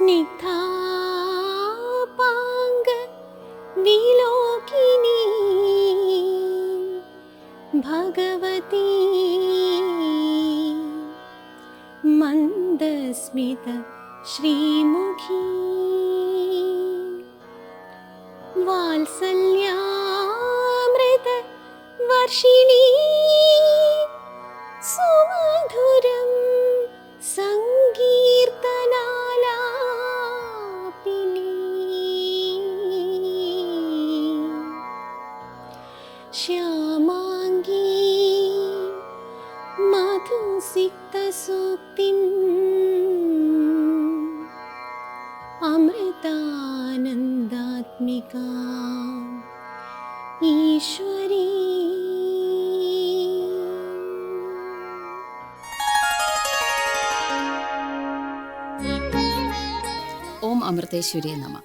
സ്നിഗ്ധാപാംഗ വിലോകിനി ഭഗവതി മന്ദസ്മിത ശ്രീമുഖി വാത്സല്യാമൃത വർഷിണി സുമധുരം സങ്കീർത്തനാലാപിനി ശ്യാമാംഗീ മധുസിക്തസൂക്തിം അമൃതാനന്ദാത്മികാ ഈശ്വരീ. ഓം അമൃതേശ്വരിയെ നമ.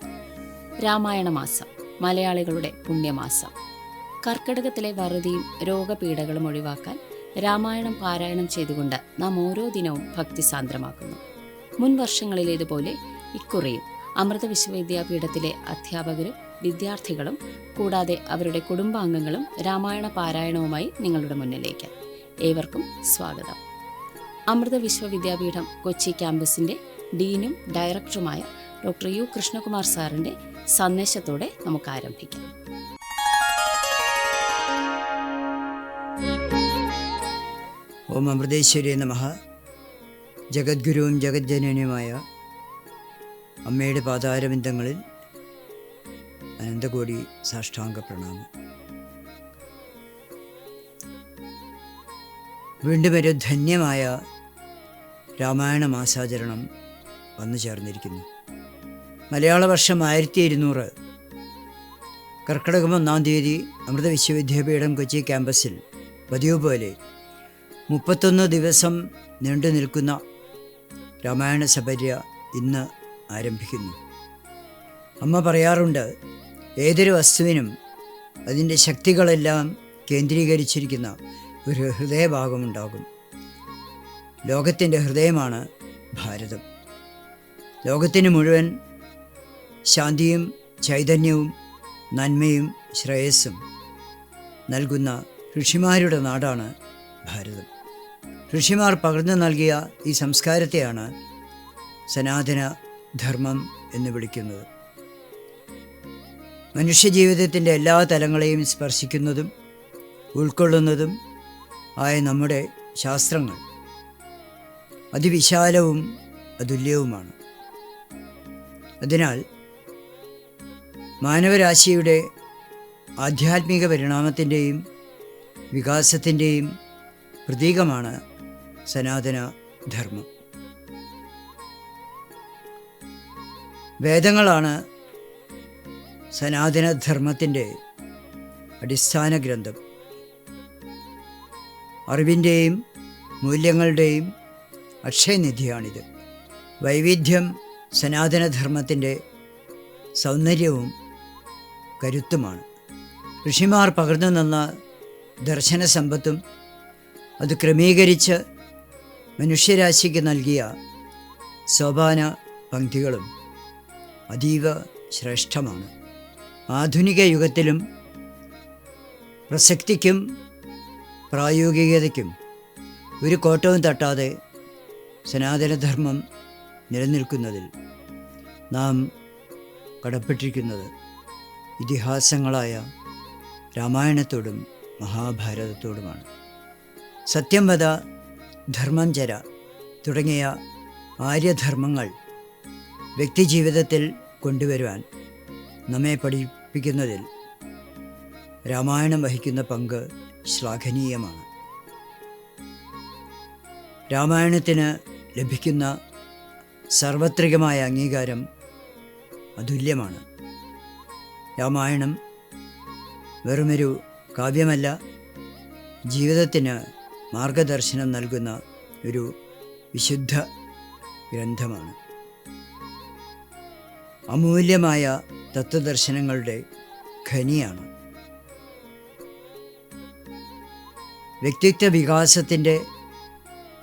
രാമായണ മാസം, മലയാളികളുടെ പുണ്യമാസം. കർക്കിടകത്തിലെ വറുതിയും രോഗപീഠകളും ഒഴിവാക്കാൻ രാമായണം പാരായണം ചെയ്തുകൊണ്ട് നാം ഓരോ ദിനവും ഭക്തിസാന്ദ്രമാക്കുന്നു. മുൻ വർഷങ്ങളിലേതുപോലെ ഇക്കുറിയും അമൃത വിശ്വവിദ്യാപീഠത്തിലെ അധ്യാപകരും വിദ്യാർത്ഥികളും കൂടാതെ അവരുടെ കുടുംബാംഗങ്ങളും രാമായണ പാരായണവുമായി നിങ്ങളുടെ മുന്നിലേക്ക് ഏവർക്കും സ്വാഗതം. അമൃത വിശ്വവിദ്യാപീഠം കൊച്ചി ക്യാമ്പസിന്റെ ഡീനും ഡയറക്ടറുമായ ഡോക്ടർ യു കൃഷ്ണകുമാർ സാറിന്റെ സന്ദേശത്തോടെ നമുക്ക് ആരംഭിക്കാം. ഓം അമൃതേശ്വരി നമഃ. ജഗദ്ഗുരുവും ജഗജ്ജനനിയുമായ അമ്മയുടെ പാതാരവിന്ദങ്ങളിൽ അനന്തകോടി സാഷ്ടാംഗ പ്രണാമം. വീണ്ടും ഒരു ധന്യമായ രാമായണ മാസാചരണം വന്നു ചേർന്നിരിക്കുന്നു. മലയാള വർഷം 1200 കർക്കിടകം 1-ാം തീയതി അമൃത വിശ്വവിദ്യാപീഠം കൊച്ചി ക്യാമ്പസിൽ പതിവ് പോലെ 31 ദിവസം നീണ്ടു നിൽക്കുന്ന രാമായണ സപര്യ ഇന്ന് ആരംഭിക്കുന്നു. അമ്മ പറയാറുണ്ട്, ഏതൊരു വസ്തുവിനും അതിൻ്റെ ശക്തികളെല്ലാം കേന്ദ്രീകരിച്ചിരിക്കുന്ന ഒരു ഹൃദയഭാഗമുണ്ടാകും. ലോകത്തിൻ്റെ ഹൃദയമാണ് ഭാരതം. ലോകത്തിന് മുഴുവൻ ശാന്തിയും ചൈതന്യവും നന്മയും ശ്രേയസ്സും നൽകുന്ന ഋഷിമാരുടെ നാടാണ് ഭാരതം. ഋഷിമാർ പകർന്നു നൽകിയ ഈ സംസ്കാരത്തെയാണ് സനാതന ധർമ്മം എന്ന് വിളിക്കുന്നത്. മനുഷ്യജീവിതത്തിൻ്റെ എല്ലാ തലങ്ങളെയും സ്പർശിക്കുന്നതും ഉൾക്കൊള്ളുന്നതും ആയ നമ്മുടെ ശാസ്ത്രങ്ങൾ അതിവിശാലവും അതുല്യവുമാണ്. അതിനാൽ മാനവരാശിയുടെ ആധ്യാത്മിക പരിണാമത്തിൻ്റെയും വികാസത്തിൻ്റെയും പ്രതീകമാണ് സനാതന ധർമ്മം. വേദങ്ങളാണ് സനാതനധർമ്മത്തിൻ്റെ അടിസ്ഥാന ഗ്രന്ഥം. അറിവിൻ്റെയും മൂല്യങ്ങളുടെയും അക്ഷയനിധിയാണിത്. വൈവിധ്യം സനാതനധർമ്മത്തിൻ്റെ സൗന്ദര്യവും കരുത്തുമാണ്. ഋഷിമാർ പകർന്നു തന്ന ദർശന സമ്പത്തും അത് ക്രമീകരിച്ച് മനുഷ്യരാശിക്ക് നൽകിയ സോപാന പംക്തികളും അതീവ ശ്രേഷ്ഠമാണ്. ആധുനിക യുഗത്തിലും പ്രസക്തിക്കും പ്രായോഗികതയ്ക്കും ഒരു കോട്ടവും തട്ടാതെ സനാതനധർമ്മം നിലനിൽക്കുന്നതിൽ നാം കടപ്പെട്ടിരിക്കുന്നത് ഇതിഹാസങ്ങളായ രാമായണത്തോടും മഹാഭാരതത്തോടുമാണ്. സത്യം വദ, ധർമ്മം ചര തുടങ്ങിയ ആര്യധർമ്മങ്ങൾ വ്യക്തിജീവിതത്തിൽ കൊണ്ടുവരുവാൻ നമ്മെ പഠിപ്പിക്കുന്നതിൽ രാമായണം വഹിക്കുന്ന പങ്ക് ശ്ലാഘനീയമാണ്. രാമായണത്തിന് ലഭിക്കുന്ന സാർവത്രികമായ അംഗീകാരം അതുല്യമാണ്. രാമായണം വെറുമൊരു കാവ്യമല്ല, ജീവിതത്തിന് മാർഗദർശനം നൽകുന്ന ഒരു വിശുദ്ധ ഗ്രന്ഥമാണ്. അമൂല്യമായ തത്വദർശനങ്ങളുടെ ഖനിയാണ്. വ്യക്തിത്വ വികാസത്തിൻ്റെ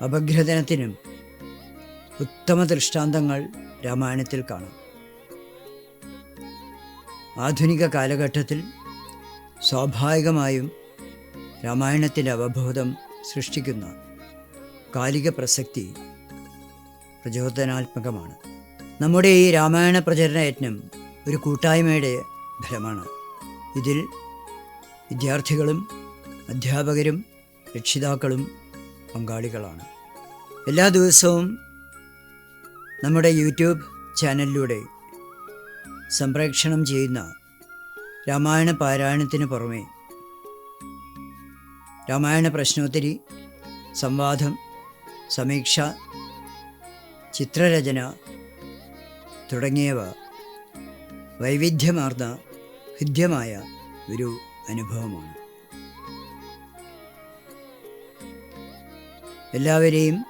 അപഗ്രഥനത്തിനും ഉത്തമ ദൃഷ്ടാന്തങ്ങൾ രാമായണത്തിൽ കാണാം. ആധുനിക കാലഘട്ടത്തിൽ സ്വാഭാവികമായും രാമായണത്തിൻ്റെ അവബോധം സൃഷ്ടിക്കുന്ന കാലിക പ്രസക്തി പ്രചോദനാത്മകമാണ്. നമ്മുടെ ഈ രാമായണ പ്രചരണ യജ്ഞം ഒരു കൂട്ടായ്മയുടെ ഫലമാണ്. ഇതിൽ വിദ്യാർത്ഥികളും അധ്യാപകരും രക്ഷിതാക്കളും പങ്കാളികളാണ്. എല്ലാ ദിവസവും നമ്മുടെ യൂട്യൂബ് ചാനലിലൂടെ സംപ്രേക്ഷണം ചെയ്യുന്ന രാമായണ പാരായണത്തിന് പുറമെ രാമായണ പ്രശ്നോത്തരി, സംവാദം, സമീക്ഷ, ചിത്രരചന തുടങ്ങിയവ വൈവിധ്യമാർന്ന ഹൃദ്യമായ ഒരു അനുഭവമാണ്. എല്ലാവരെയും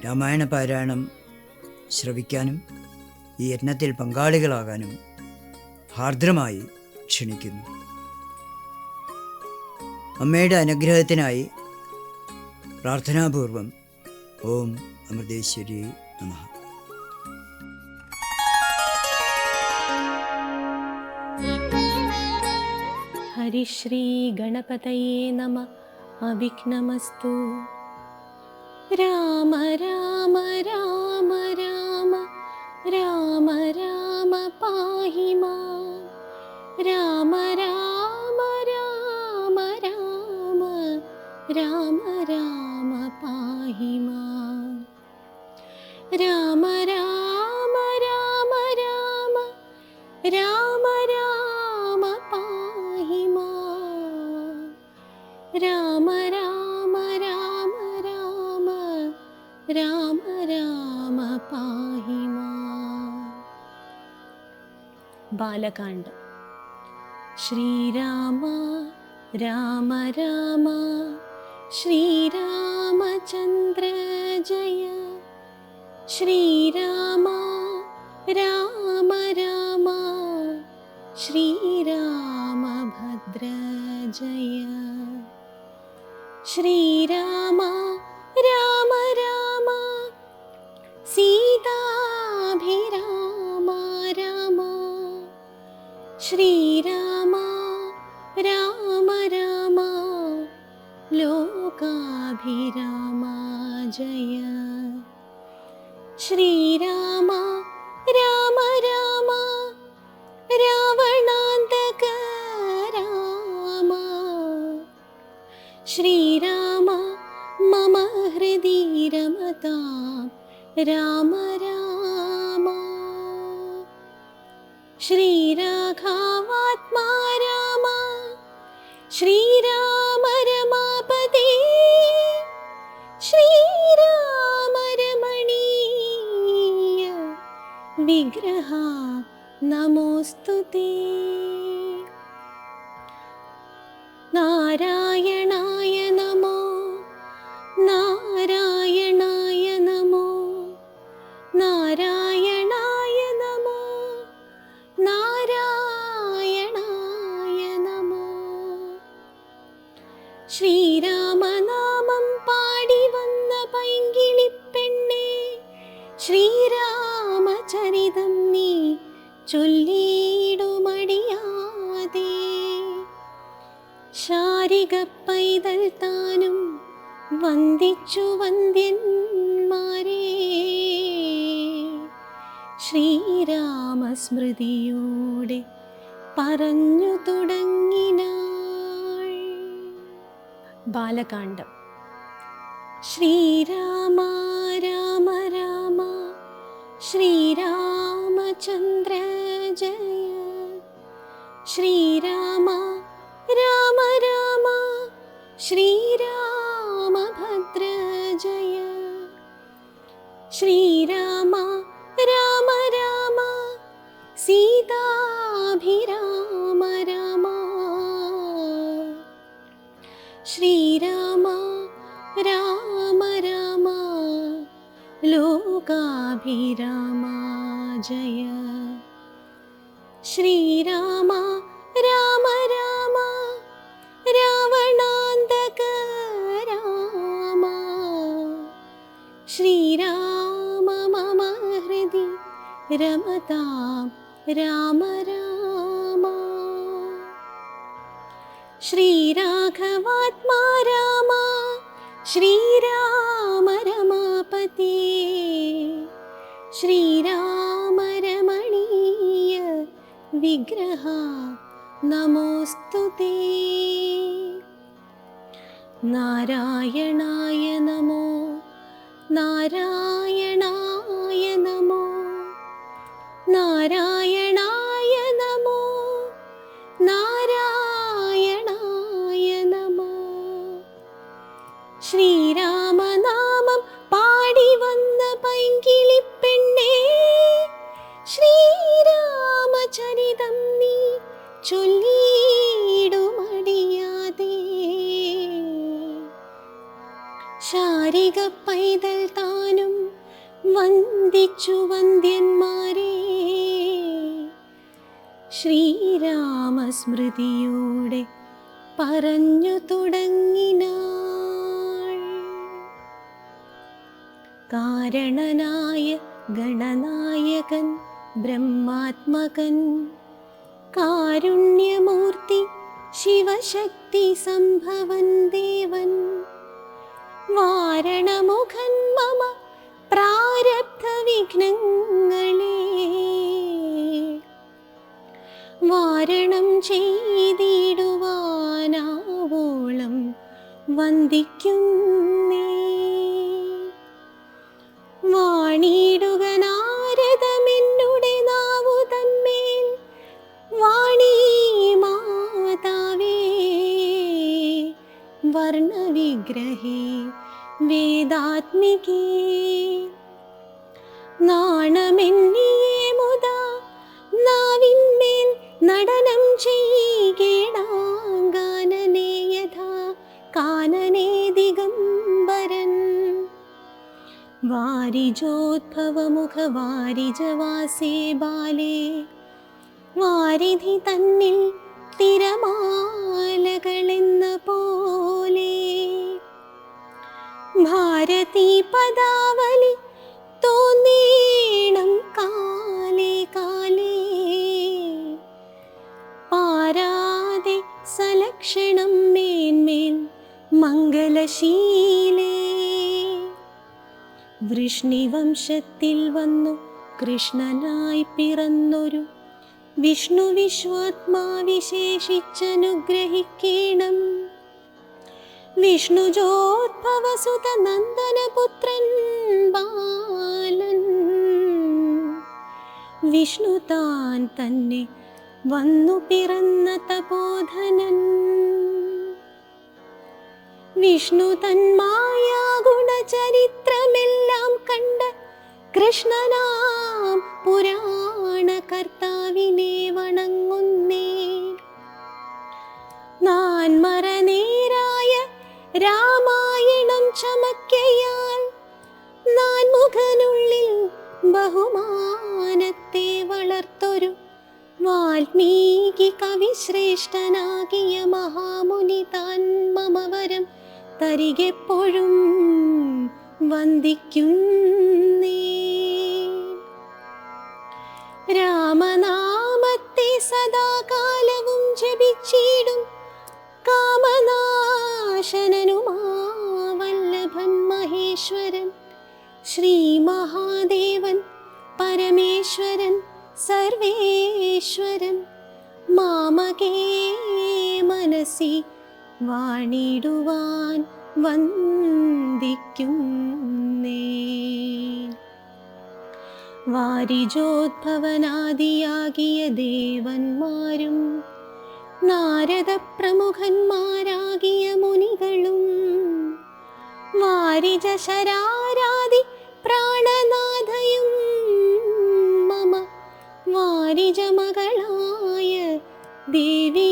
രാമായണ പാരായണം ശ്രവിക്കാനും ഈ യജ്ഞത്തിൽ പങ്കാളികളാകാനും ഹാർദ്രമായി ക്ഷണിക്കുന്നു. അമ്മയുടെ അനുഗ്രഹത്തിനായി പ്രാർത്ഥനാപൂർവം ഓം അമൃതേശ്വരി നമഃ. ഹരിശ്രീ ഗണപതയേ നമ. അവിഘ്നമസ്തു. രാമ രാമ രാമ രാമ രാമ രാമ പാഹി മാം. രാമ രാമ രാമ രാമ രാമ രാമ പാഹി മാം. രാമ രാമ രാമ രാമ രാമ രാമ പാഹി മാം. രാമ രാമ രാമ രാമ രാമ രാമ പാഹി മാം. ബാലകാണ്ഡം. ശ്രീരാമ രാമ രാമ ശ്രീരാമചന്ദ്ര ജയ. ശ്രീരാമ രാമ രാമ ശ്രീരാമഭദ്ര ജയ. ശ്രീരാമ രാമ രാമ സീതാഭിരാമ രാമ. ശ്രീരാമ രാമ രാമ ലോകാഭിരാമ ജയ. ശ്രീരാമ രാമ രാമ രാവണാന്തക രാമ. ശ്രീരാമ മമ ഹൃദി രമതാം രാമ രാമ. ശ്രീരാഘവാത്മാ രാമ. ശ്രീരാമ രമാപദേ. ശ്രീരാമ രമണീയ വിഗ്രഹ നമോസ്തുതേ. നാരായണായ നമോ. നാരായണായ നമോ. നാരായണായ നമോ. നാരായണായ നമോ. ശ്രീരാമനാമം പാടി വന്ന പൈങ്കിളിപ്പെണ്ണേ, ശ്രീരാമചരിതം നീ ചൊല്ലിയിടുമടിയാതെ. ശാരിക പൈതൽ താനും വന്ദിച്ചു വന്ദ്യന്മാരെ. ശ്രീരാമസ്മൃതിയോടെ പറഞ്ഞു തുടങ്ങിനാൾ. ബാലകാണ്ഡം. ശ്രീരാമ രാമ രാമ ശ്രീരാമചന്ദ്ര ജയ. ശ്രീരാമ രാമ രാമ ശ്രീരാമഭദ്ര ജയ. ശ്രീരാമ രാമ രാമ സീതാഭിരാമ രാമ. ശ്രീരാമ രാമ രാമ ലോകാഭിരാമ ജയ. ശ്രീരാമ രാമ രാമ രാവണാന്തക രാമ. ശ്രീരാമ മമ ഹൃദി രമതാം രാമ രാമ. ശ്രീരാഘവാത്മാ രാമ ശ്രീരാമ രമാപതി. ശ്രീരാമ രമണീയ വിഗ്രഹ നമോസ്തുതേ. നാരായണായ നമോ നാരായണായ നമോ നാരായണായ നമോ നാരായണായ നമോ. ശ്രീരാമനാമം പാടി വന്ന പൈങ്കിളിപ്പെണ്ണേ, ശ്രീരാമചരിതം നീ ചൊല്ലിയിടുമടിയാതെ. ശാരിക പൈതൽ താനും വന്ദിച്ചു വന്ദ്യന്മാരെ, ശ്രീരാമസ്മൃതിയോടെ പറഞ്ഞു തുടങ്ങിനാൾ. കാരണനായ ഗണനായകൻ ബ്രഹ്മാത്മകൻ, കാരുണ്യമൂർത്തി ശിവശക്തി സംഭവൻ ദേവൻ, വാരണമുഖൻ മമ പ്രാരബ്ധ വിഘ്നങ്ങളെ വാരണം ചെയ്തിടുവാനാവോളം വന്ദിക്കുന്നേ. വാണിടുക നാരദമെന്നുടെ നാവു തന്മേൽ, വാണീ മാതാവേ വർണ്ണവിഗ്രഹേ വേദാത്മികേ. നാണമെന്നിയേ മുതാ നാവിന്മേൽ നടനം ചെയ്യണാങ്കാനനേ യഥാ കാനനേ ദിഗംബരൻ. വാരിജോദ്ഭവമുഖ വാരിജവാസേ ബാലേ, വാരിധി തന്നിൽ തിരമാലകളെന്ന പോലെ. ഭാരതീ പദാവലി തോന്നീണം കാലേ കാലേ, പാരാതെ സലക്ഷണം മേന്മേൽ മംഗലശീലേ. വൃഷ്ണിവംശത്തിൽ വന്നു കൃഷ്ണനായി പിറന്നൊരു വിഷ്ണു വിശ്വാത്മാ വിശേഷിച്ചനുഗ്രഹിക്കണം. വിഷ്ണുജോദ്ഭവസുത നന്ദനപുത്രൻ ബാലൻ, വിഷ്ണു താൻ തന്നെ വന്നു പിറന്ന തപോധനൻ. വിഷ്ണു തന്മായാ ഗുണചരിത്രമെല്ലാം കണ്ട കൃഷ്ണനാം പുരാണ കർത്താവിനെ വണങ്ങുന്നേ. നാൻമറനേരായ രാമായണം ചമക്കയാൽ നാൻമുഖനുള്ളിൽ ബഹുമാനത്തെ വളർത്തൊരു വാൽമീകി കവിശ്രേഷ്ഠനാകിയ മഹാമുനി താൻ മമവരം തരികെപ്പോഴും വന്ദിക്കുന്നേ. രാമനാമത്തെ സദാകാലവും ജപിച്ചിടും കാമനാശനനുമാവല്ലഭൻ മഹേശ്വരൻ, ശ്രീ മഹാദേവൻ പരമേശ്വരൻ സർവേശ്വരൻ, മാമകേ മനസി വാണിടുവാൻ വന്ദിക്കുന്നേ. വാരിജോദ്ഭവനാദിയാകിയ ദേവന്മാരും നാരദ പ്രമുഖന്മാരാകിയ മുനികളും, വാരിജ ശരാരാദി പ്രാണനാഥയും മമ വാരിജ മകളായ ദേവി